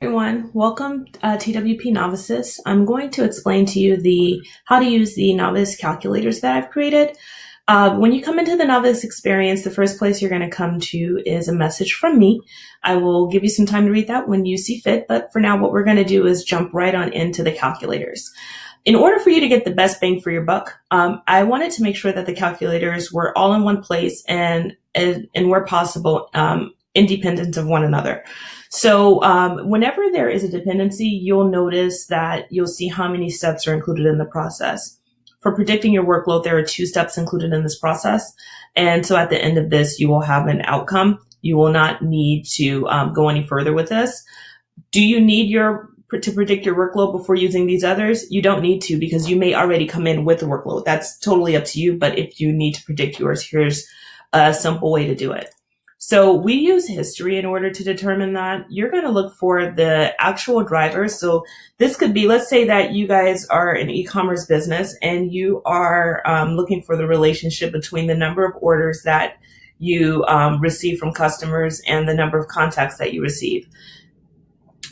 Everyone, welcome TWP Novices. I'm going to explain to you how to use the novice calculators that I've created. When you come into the novice experience, the first place you're going to come to is a message from me. I will give you some time to read that when you see fit, but for now what we're going to do is jump right on into the calculators. In order for you to get the best bang for your buck, I wanted to make sure that the calculators were all in one place and where possible, independent of one another. So whenever there is a dependency, you'll notice that you'll see how many steps are included in the process. For predicting your workload, there are 2 steps included in this process. And so at the end of this, you will have an outcome. You will not need to go any further with this. Do you need to predict your workload before using these others? You don't need to, because you may already come in with the workload. That's totally up to you. But if you need to predict yours, here's a simple way to do it. So we use history in order to determine that. You're going to look for the actual drivers. So this could be, let's say that you guys are an e-commerce business and you are looking for the relationship between the number of orders that you receive from customers and the number of contacts that you receive.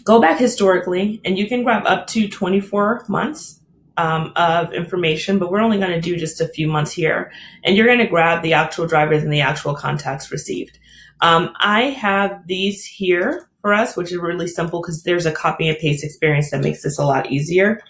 Go back historically and you can grab up to 24 months of information, but we're only going to do just a few months here. And you're going to grab the actual drivers and the actual contacts received. I have these here for us, which is really simple because there's a copy and paste experience that makes this a lot easier.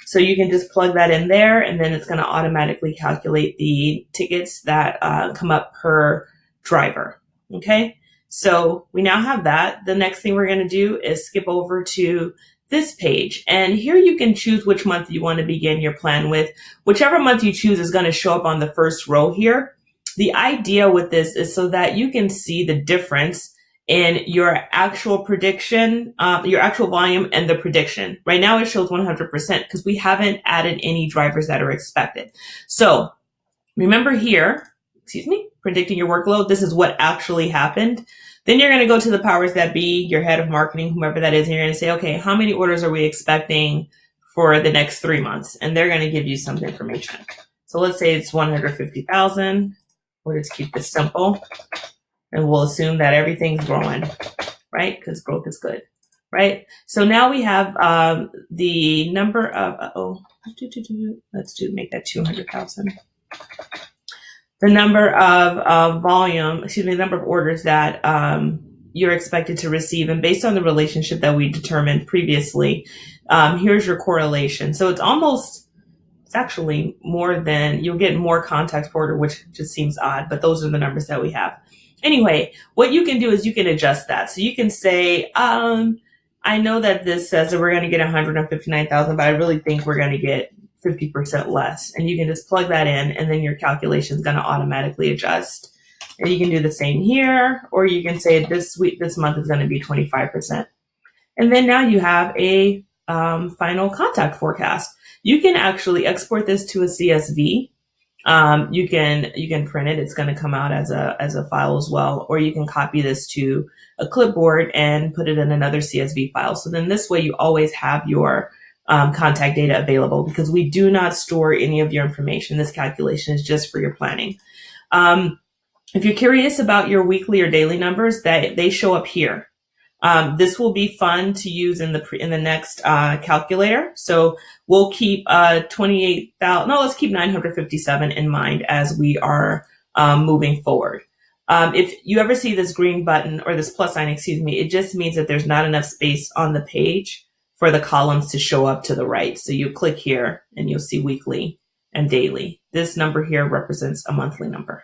So you can just plug that in there and then it's going to automatically calculate the tickets that come up per driver. Okay. So we now have that. The next thing we're going to do is skip over to this page. And here you can choose which month you want to begin your plan with. Whichever month you choose is going to show up on the first row here. The idea with this is so that you can see the difference in your actual prediction, your actual volume and the prediction. Right now it shows 100% because we haven't added any drivers that are expected. So remember here, predicting your workload, this is what actually happened. Then you're going to go to the powers that be, your head of marketing, whomever that is, and you're going to say, okay, how many orders are we expecting for the next 3 months? And they're going to give you some information. So let's say it's 150,000. We'll just keep this simple and we'll assume that everything's growing, right? Because growth is good, right? So now we have the number of, make that 200,000. The number of the number of orders that you're expected to receive. And based on the relationship that we determined previously, here's your correlation. So it's actually more than, you'll get more contacts per order, which just seems odd, but those are the numbers that we have. Anyway, what you can do is you can adjust that. So you can say, I know that this says that we're going to get 159,000, but I really think we're going to get 50% less. And you can just plug that in and then your calculation is going to automatically adjust. And you can do the same here, or you can say this month is going to be 25%. And then now you have a final contact forecast. You can actually export this to a CSV. You can print it. It's going to come out as a file as well, or you can copy this to a clipboard and put it in another CSV file. So then this way you always have your contact data available because we do not store any of your information. This calculation is just for your planning. If you're curious about your weekly or daily numbers, they show up here. This will be fun to use in the next calculator. So we'll keep 28,000. No, let's keep 957 in mind as we are moving forward. If you ever see this green button or this plus sign, it just means that there's not enough space on the page for the columns to show up to the right. So you click here and you'll see weekly and daily. This number here represents a monthly number.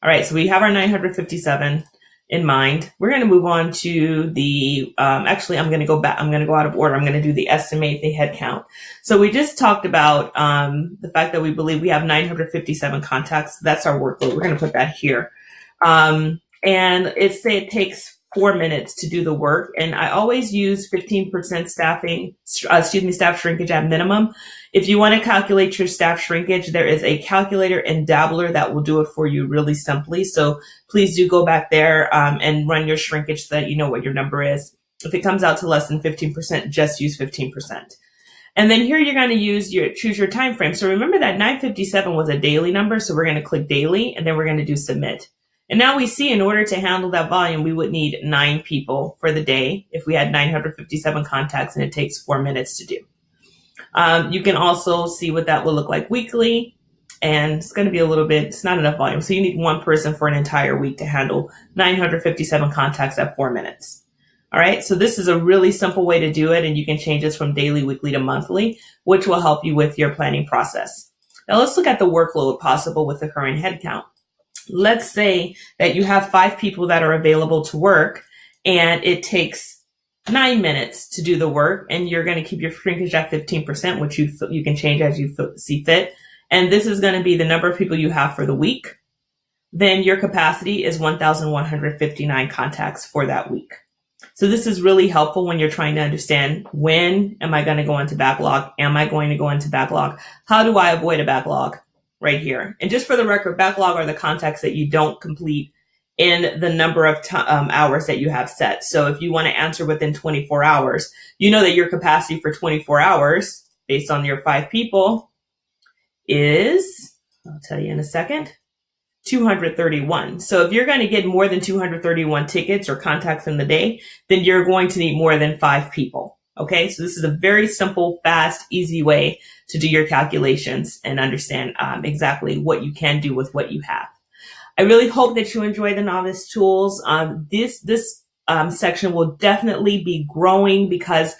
All right, so we have our 957 in mind. We're going to move on to the, actually, I'm going to go back. I'm going to go out of order. I'm going to do the estimate the head count. So we just talked about the fact that we believe we have 957 contacts. That's our workload. We're going to put that here. And it takes 4 minutes to do the work. And I always use 15% staff shrinkage at minimum. If you want to calculate your staff shrinkage, there is a calculator in Dabbler that will do it for you really simply. So please do go back there and run your shrinkage so that you know what your number is. If it comes out to less than 15%, just use 15%. And then here you're going to choose your time frame. So remember that 957 was a daily number. So we're going to click daily and then we're going to do submit. And now we see in order to handle that volume, we would need 9 people for the day if we had 957 contacts and it takes 4 minutes to do. You can also see what that will look like weekly. And it's going to be a little bit, it's not enough volume. So you need 1 person for an entire week to handle 957 contacts at 4 minutes. All right. So this is a really simple way to do it. And you can change this from daily, weekly to monthly, which will help you with your planning process. Now let's look at the workload possible with the current headcount. Let's say that you have 5 people that are available to work and it takes 9 minutes to do the work, and you're going to keep your shrinkage at 15%, which you can change as you see fit. And this is going to be the number of people you have for the week. Then your capacity is 1,159 contacts for that week. So this is really helpful when you're trying to understand, when am I going to go into backlog? Am I going to go into backlog? How do I avoid a backlog? Right here. And just for the record, backlog are the contacts that you don't complete in the number of hours that you have set. So if you want to answer within 24 hours, you know that your capacity for 24 hours based on your 5 people is, I'll tell you in a second, 231. So if you're going to get more than 231 tickets or contacts in the day, then you're going to need more than 5 people. Okay, so this is a very simple, fast, easy way to do your calculations and understand exactly what you can do with what you have. I really hope that you enjoy the novice tools. This section will definitely be growing because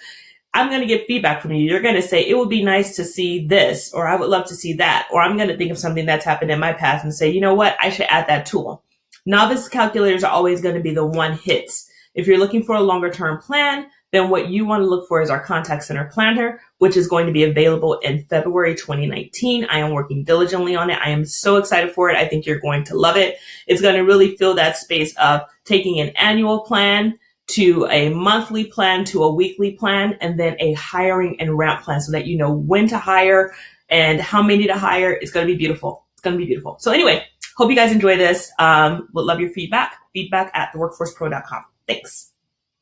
I'm going to get feedback from you. You're going to say, it would be nice to see this, or I would love to see that, or I'm going to think of something that's happened in my past and say, you know what, I should add that tool. Novice calculators are always going to be the one hits. If you're looking for a longer term plan, then what you want to look for is our Contact Center Planner, which is going to be available in February 2019. I am working diligently on it. I am so excited for it. I think you're going to love it. It's going to really fill that space of taking an annual plan to a monthly plan to a weekly plan, and then a hiring and ramp plan so that you know when to hire and how many to hire. It's going to be beautiful. It's going to be beautiful. So anyway, hope you guys enjoy this. Would love your feedback at theworkforcepro.com. Thanks.